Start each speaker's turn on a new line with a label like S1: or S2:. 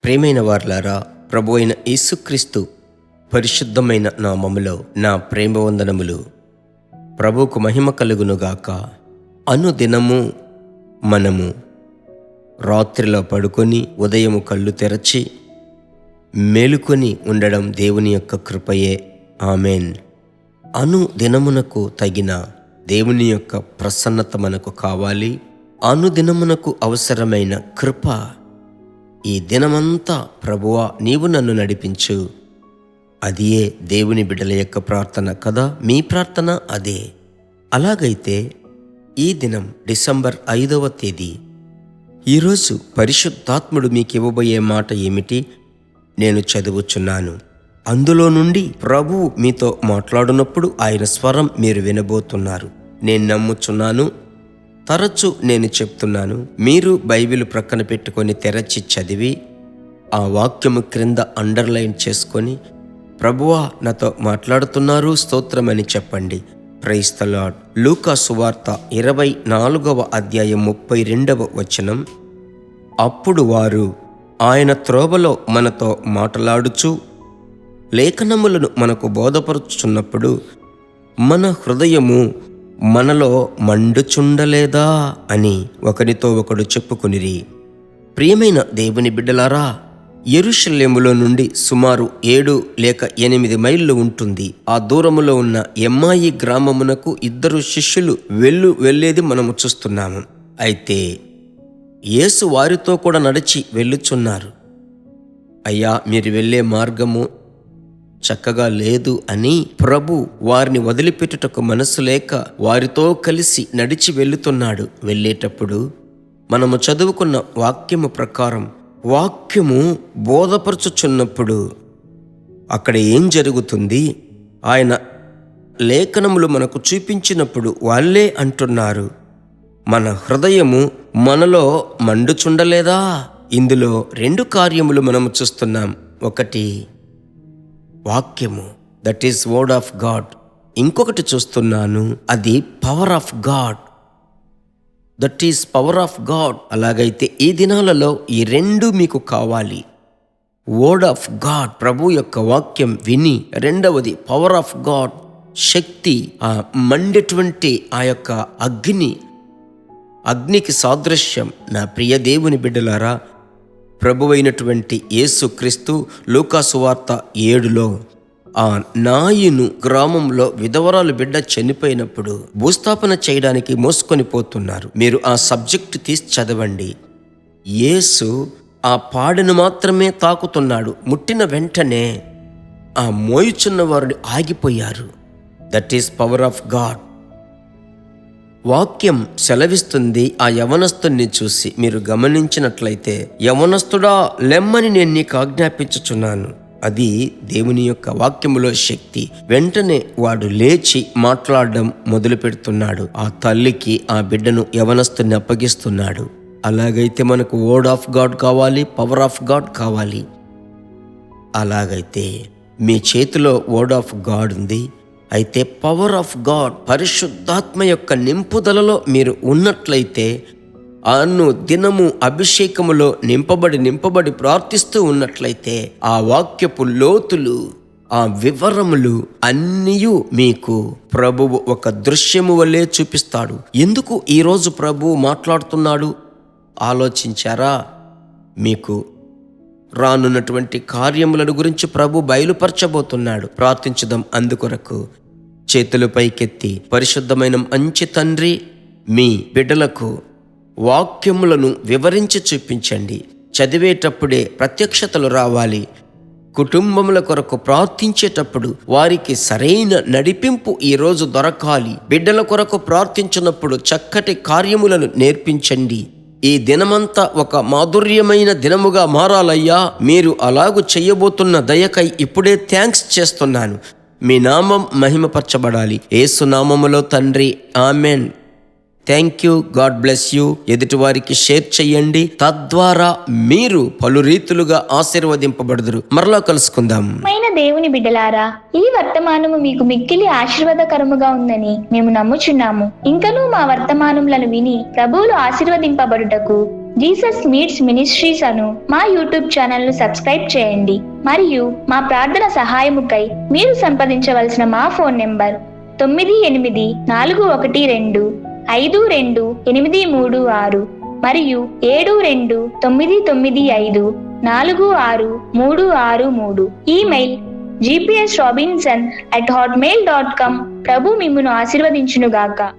S1: ప్రియమైన వారలారా, ప్రభు అయిన యేసుక్రీస్తు పరిశుద్ధమైన నామములో నా ప్రేమ వందనములు. ప్రభువుకు మహిమ కలుగునుగాక. అనుదినము మనము రాత్రిలో పడుకొని ఉదయము కళ్ళు తెరచి మేలుకొని ఉండడం దేవుని యొక్క కృపయే. ఆమెన్. అనుదినమునకు తగిన దేవుని యొక్క ప్రసన్నత మనకు కావాలి. అనుదినమునకు అవసరమైన కృప ఈ దినమంతా ప్రభువా నీవు నన్ను నడిపించు. అదియే దేవుని బిడ్డల యొక్క ప్రార్థన కదా. మీ ప్రార్థన అదే. అలాగైతే ఈ దినం డిసెంబర్ 5వ తేదీ, ఈరోజు పరిశుద్ధాత్ముడు మీకు ఇవ్వబోయే మాట ఏమిటి నేను చదువుచున్నాను. అందులో నుండి ప్రభువు మీతో మాట్లాడునప్పుడు ఆయన స్వరం మీరు వినబోతున్నారు. నేను నమ్ముచున్నాను. తరచు నేను చెప్తున్నాను, మీరు బైబిల్ ప్రక్కన పెట్టుకొని తెరచి చదివి ఆ వాక్యము క్రింద అండర్లైన్ చేసుకొని ప్రభువా నాతో మాట్లాడుతున్నారు స్తోత్రమని చెప్పండి. Praise the lord. లూకా సువార్త 24వ అధ్యాయం 32వ వచనం. అప్పుడు వారు ఆయన త్రోవలో మనతో మాట్లాడుచు లేఖనములను మనకు బోధపరుచుచున్నప్పుడు మన హృదయము మనలో మండుచుండలేదా అని ఒకరితో ఒకడు చెప్పుకొనిరి. ప్రియమైన దేవుని బిడ్డలారా, యెరూషలేములో నుండి సుమారు 7 లేక 8 మైళ్ళు ఉంటుంది. ఆ దూరములో ఉన్న ఎమ్మాయి గ్రామమునకు 2 శిష్యులు వెళ్ళేది మనము చూస్తున్నాము. అయితే యేసు వారితో కూడా నడిచి వెళ్ళుచున్నారు. అయ్యా, మీరు వెళ్ళే మార్గము చక్కగా లేదు అని ప్రభు వారిని వదిలిపెట్టుటకు మనసు లేక వారితో కలిసి నడిచి వెళుతున్నాడు. వెళ్ళేటప్పుడు మనము చదువుకున్న వాక్యము ప్రకారం వాక్యము బోధపరచుచున్నప్పుడు అక్కడ ఏం జరుగుతుంది? ఆయన లేఖనములు మనకు చూపించినప్పుడు వాళ్ళే అంటున్నారు, మన హృదయము మనలో మండుచుండలేదా? ఇందులో 2 కార్యములు మనము చూస్తున్నాం. ఒకటి వాక్యము, that is word of God. ఇంకొకటి చూస్తున్నాను, అది power of God, that is power of God. అలాగైతే ఈ దినాలలో ఈ 2 మీకు కావాలి. వర్డ్ ఆఫ్ గాడ్, ప్రభు యొక్క వాక్యం విని, రెండవది పవర్ ఆఫ్ గాడ్, శక్తి, ఆ మండేటువంటి ఆ యొక్క అగ్నికి సాదృశ్యం. నా ప్రియ దేవుని బిడ్డలారా, ప్రభువైనటువంటి యేసుక్రీస్తు లూకా సువార్త 7లో ఆ నాయును గ్రామంలో విధవరాలు బిడ్డ చనిపోయినప్పుడు భూస్థాపన చేయడానికి మోసుకొని పోతున్నారు. మీరు ఆ సబ్జెక్ట్ తీసి చదవండి. యేసు ఆ పాడెను మాత్రమే తాకుతున్నాడు. ముట్టిన వెంటనే ఆ మోయుచున్న వారు ఆగిపోయారు. That is power of God. వాక్యం సెలవిస్తుంది. ఆ యవనస్తుని చూసి మీరు గమనించినట్లయితే, యవనస్తుడా లెమ్మని నేను నీకు ఆజ్ఞాపించుచున్నాను. అది దేవుని యొక్క వాక్యములో శక్తి. వెంటనే వాడు లేచి మాట్లాడడం మొదలు పెడుతున్నాడు. ఆ తల్లికి ఆ బిడ్డను యవనస్తుని అప్పగిస్తున్నాడు. అలాగైతే మనకు వర్డ్ ఆఫ్ గాడ్ కావాలి, పవర్ ఆఫ్ గాడ్ కావాలి. అలాగైతే మీ చేతిలో వర్డ్ ఆఫ్ గాడ్ ఉంది. అయితే పవర్ ఆఫ్ గాడ్, పరిశుద్ధాత్మ యొక్క నింపుదలలో మీరు ఉన్నట్లయితే, దినము అభిషేకములో నింపబడి ప్రార్థిస్తూ ఉన్నట్లయితే, ఆ వాక్యపు లోతులు, ఆ వివరములు అన్నీయు మీకు ప్రభువు ఒక దృశ్యము వలె చూపిస్తాడు. ఎందుకు ఈరోజు ప్రభువు మాట్లాడుతున్నాడు ఆలోచించారా? మీకు రానున్నటువంటి కార్యములను గురించి ప్రభు బయలుపరచబోతున్నాడు. ప్రార్థించుదాం అందుకొరకు. చేతులు పైకెత్తి, పరిశుద్ధమైన మంచి తండ్రి, మీ బిడ్డలకు వాక్యములను వివరించి చూపించండి. చదివేటప్పుడే ప్రత్యక్షతలు రావాలి. కుటుంబముల కొరకు ప్రార్థించేటప్పుడు వారికి సరైన నడిపింపు ఈరోజు దొరకాలి. బిడ్డల కొరకు ప్రార్థించినప్పుడు చక్కటి కార్యములను నేర్పించండి. ఈ దినమంతా ఒక మాధుర్యమైన దినముగా మారాలయ్యా. మీరు అలాగూ చెయ్యబోతున్న దయకై ఇప్పుడే థ్యాంక్స్ చేస్తున్నాను. మీ నామం మహిమపరచబడాలి. యేసు నామములో తండ్రి, amen. Thank you. God bless you. ఎదుటి వారికి షేర్ చెయ్యండి. తద్వారా మీరు పలు రీతులుగా ఆశీర్వదింపబడుదురు. మరలా కలుసుకుందాం.
S2: దేవుని బిడ్డలారా, ఈ వర్తమానము మీకు మిక్కిలి ఆశీర్వాదకరముగా ఉందని మేము నమ్ముచున్నాము. ఇంకనూ మా వర్తమానములను విని ప్రభువులు ఆశీర్వదింపబడుటకు జీసస్ మీట్స్ మినిస్ట్రీస్ అను మా యూట్యూబ్ ఛానల్ ను సబ్స్క్రైబ్ చేయండి. మరియు మా ప్రార్థన సహాయముకై మీరు సంప్రదించవలసిన మా ఫోన్ నెంబర్ 9842522836 మరియు 7299546363. Email gpsrobinson@hotmail.com. ప్రభు మిమ్మును ఆశీర్వదించునుగాక.